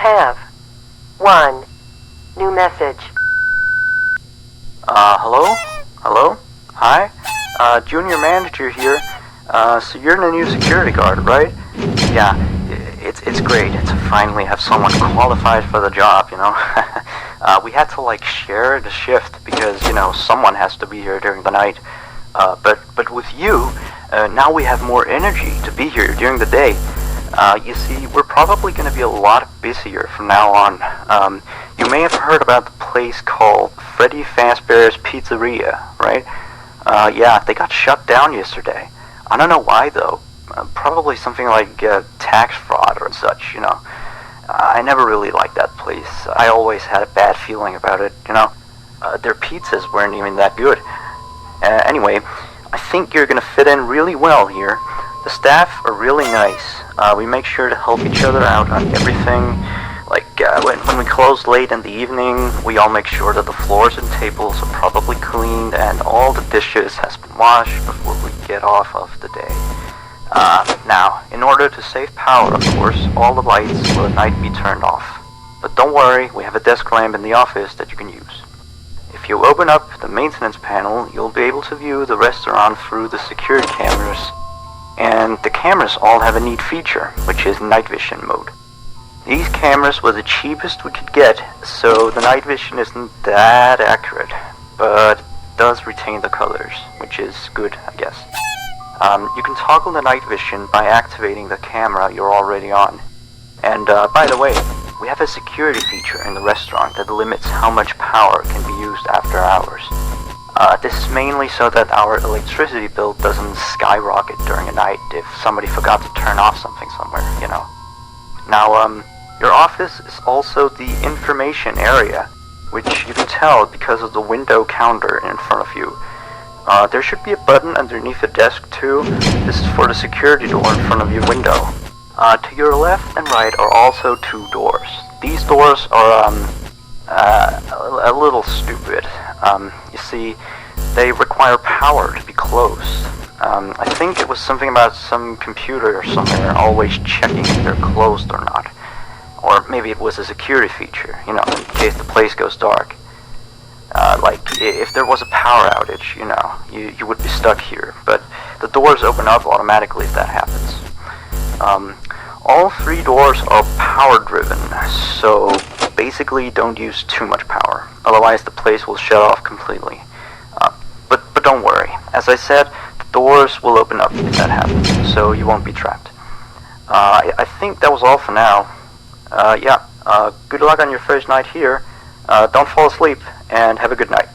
have 1 new message. Hello? Hello? Hi? Junior manager here. So you're the new security guard, right? Yeah, it's great to finally have someone qualified for the job, you know? We had to, like, share the shift because, you know, someone has to be here during the night. But with you, now we have more energy to be here during the day. You see, we're probably going to be a lot busier from now on. You may have heard about the place called Freddy Fazbear's Pizzeria, right? Yeah, they got shut down yesterday. I don't know why, though. Probably something like tax fraud or such, you know. I never really liked that place. I always had a bad feeling about it, you know. Their pizzas weren't even that good. Anyway, I think you're going to fit in really well here. The staff are really nice. We make sure to help each other out on everything. Like, when we close late in the evening, we all make sure that the floors and tables are properly cleaned and all the dishes has been washed before we get off of the day. Now, in order to save power, of course, all the lights will at night be turned off. But don't worry, we have a desk lamp in the office that you can use. If you open up the maintenance panel, you'll be able to view the restaurant through the security cameras. And the cameras all have a neat feature, which is night vision mode. These cameras were the cheapest we could get, so the night vision isn't that accurate, but does retain the colors, which is good, I guess. You can toggle the night vision by activating the camera you're already on. And by the way, we have a security feature in the restaurant that limits how much power can be used after hours. This is mainly so that our electricity bill doesn't skyrocket during a night if somebody forgot to turn off something somewhere, you know. Now, your office is also the information area, which you can tell because of the window counter in front of you. There should be a button underneath the desk too. This is for the security door in front of your window. To your left and right are also 2 doors. These doors are a little stupid. You see, they require power to be closed. I think it was something about some computer or somewhere always checking if they're closed or not. Or maybe it was a security feature, you know, in case the place goes dark. Like, if there was a power outage, you know, you would be stuck here. But the doors open up automatically if that happens. All 3 doors are power driven, so basically don't use too much power. Otherwise the place will shut off completely. But don't worry. As I said, the doors will open up if that happens, so you won't be trapped. I think that was all for now. Good luck on your first night here. Don't fall asleep, and have a good night.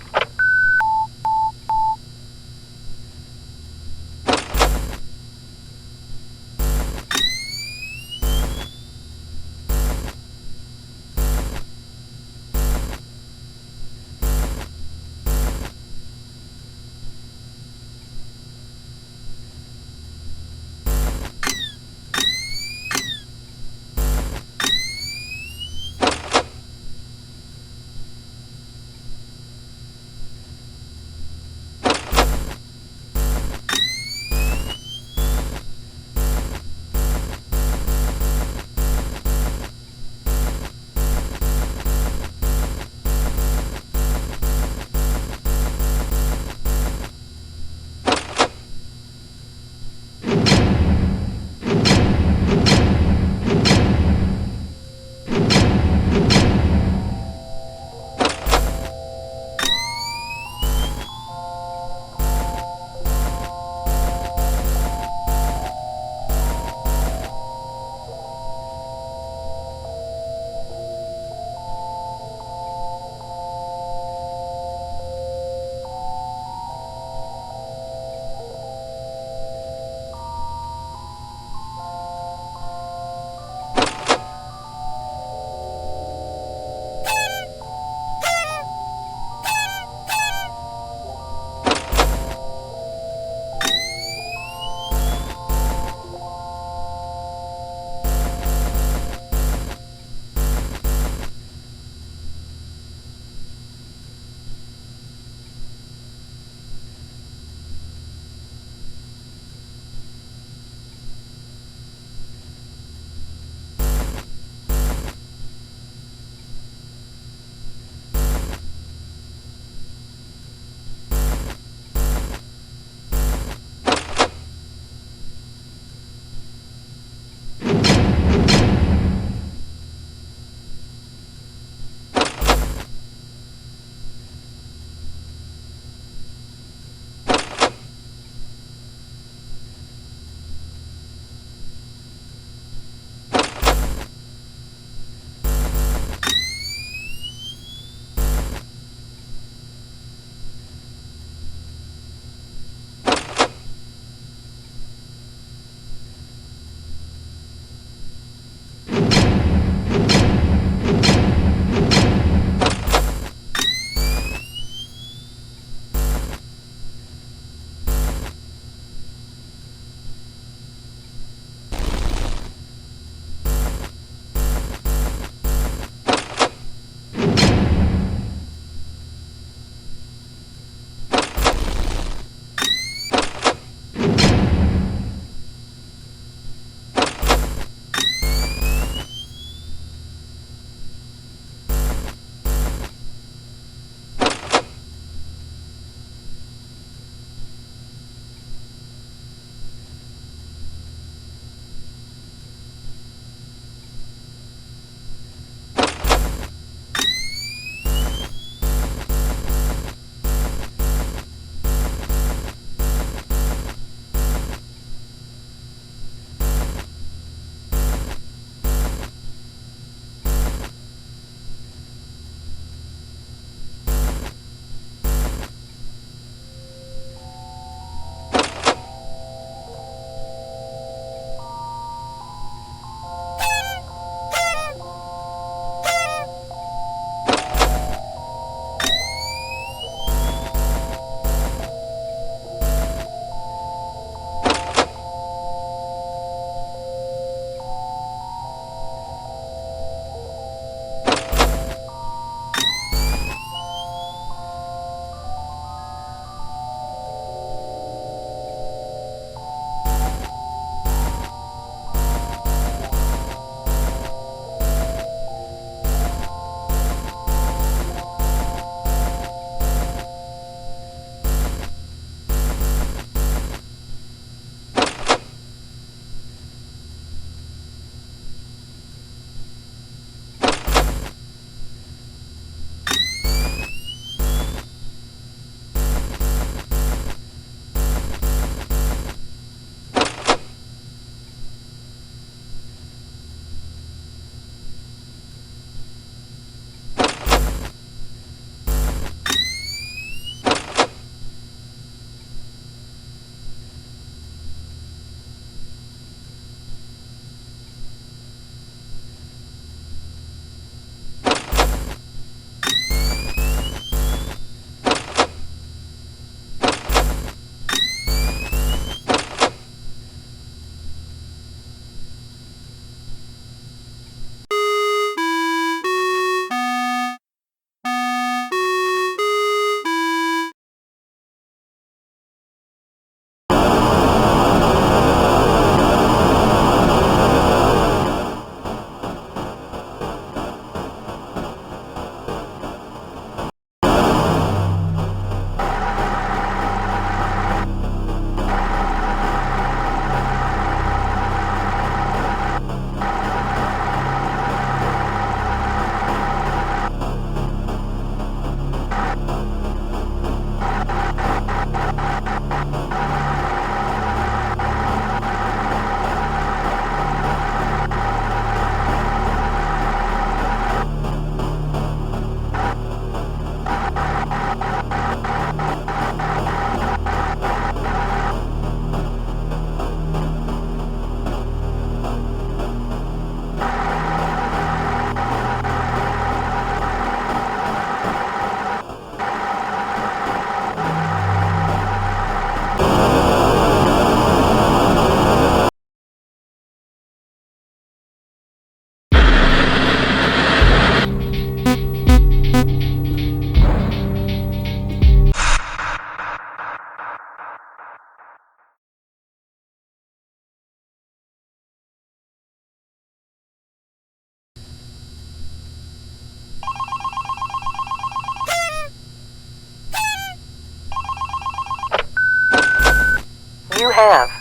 have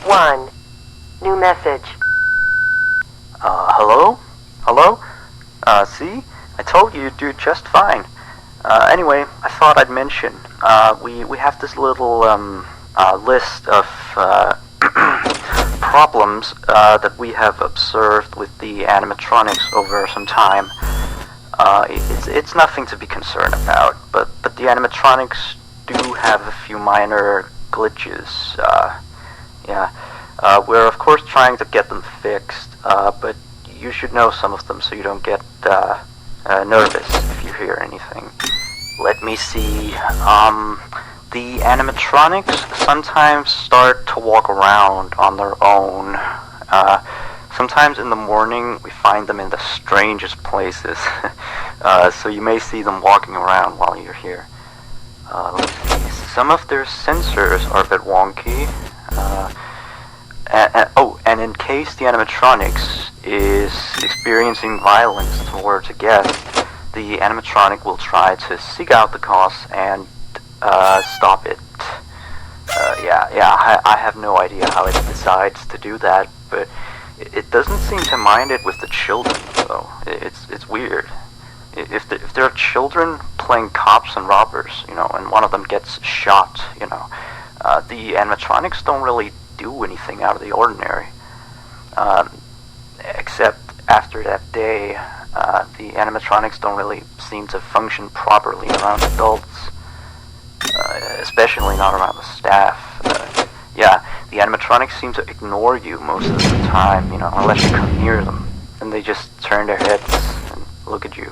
1 new message. Hello? Hello? See? I told you you'd do just fine. Anyway, I thought I'd mention, we have this little, list of, problems, that we have observed with the animatronics over some time. It's nothing to be concerned about, but the animatronics do have a few minor glitches. Yeah. We're of course trying to get them fixed, but you should know some of them so you don't get nervous if you hear anything. Let me see. The animatronics sometimes start to walk around on their own. Sometimes in the morning we find them in the strangest places. So you may see them walking around while you're here. Let's see. Some of their sensors are a bit wonky. And in case the animatronics is experiencing violence towards a guest, the animatronic will try to seek out the cause and stop it. I have no idea how it decides to do that, but it doesn't seem to mind it with the children, though. It's weird. If there are children playing cops and robbers, and one of them gets shot, the animatronics don't really do anything out of the ordinary. Except after that day, the animatronics don't really seem to function properly around adults, especially not around the staff. The animatronics seem to ignore you most of the time, unless you come near them, and they just turn their heads and look at you,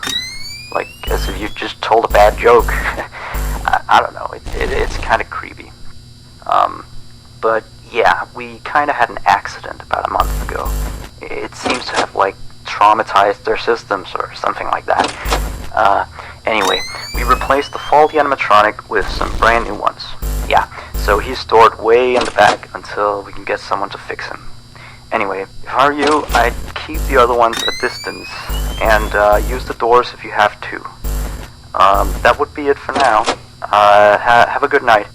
like as if you just told a bad joke. I don't know, it's kind of creepy. But yeah, we kind of had an accident about a month ago. It seems to have, traumatized their systems or something like that. Anyway, we replaced the faulty animatronic with some brand new ones. Yeah, so he's stored way in the back until we can get someone to fix him. Anyway, if I were you, I'd keep the other ones at a distance and use the doors if you have to. That would be it for now. Have a good night.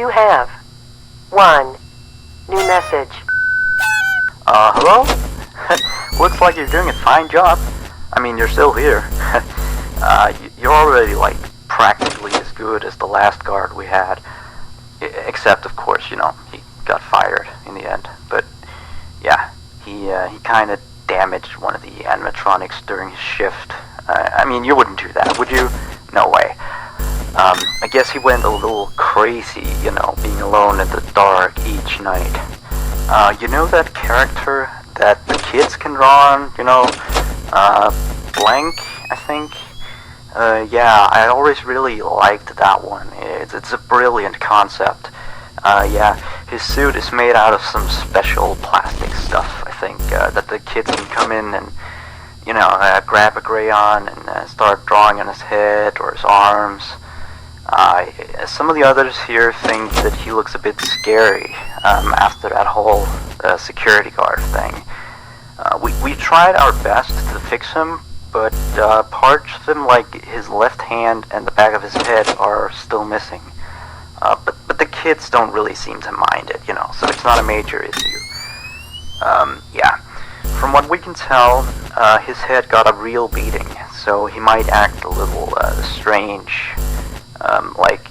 You have 1 new message. Hello? Looks like you're doing a fine job. I mean, you're still here. You're already, like, practically as good as the last guard we had. Except, of course, he got fired in the end. But, yeah, he kind of damaged one of the animatronics during his shift. I mean, you wouldn't do that, would you? No way. I guess he went a little crazy, being alone in the dark each night. You know that character that the kids can draw on, Blank, I think? Yeah, I always really liked that one. It's a brilliant concept. Yeah, his suit is made out of some special plastic stuff, I think, that the kids can come in and, grab a crayon and start drawing on his head or his arms. Some of the others here think that he looks a bit scary after that whole security guard thing. We tried our best to fix him, but parts of him, like his left hand and the back of his head, are still missing. But the kids don't really seem to mind it, so it's not a major issue. Yeah. From what we can tell, his head got a real beating, so he might act a little strange. Like,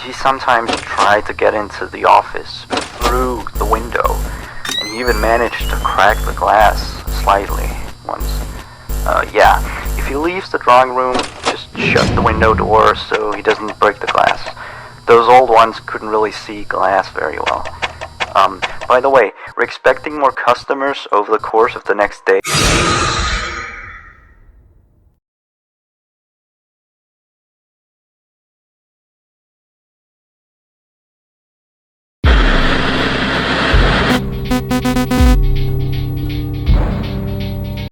he sometimes tried to get into the office through the window, and he even managed to crack the glass slightly once. Yeah, if he leaves the drawing room, just shut the window door so he doesn't break the glass. Those old ones couldn't really see glass very well. By the way, we're expecting more customers over the course of the next day.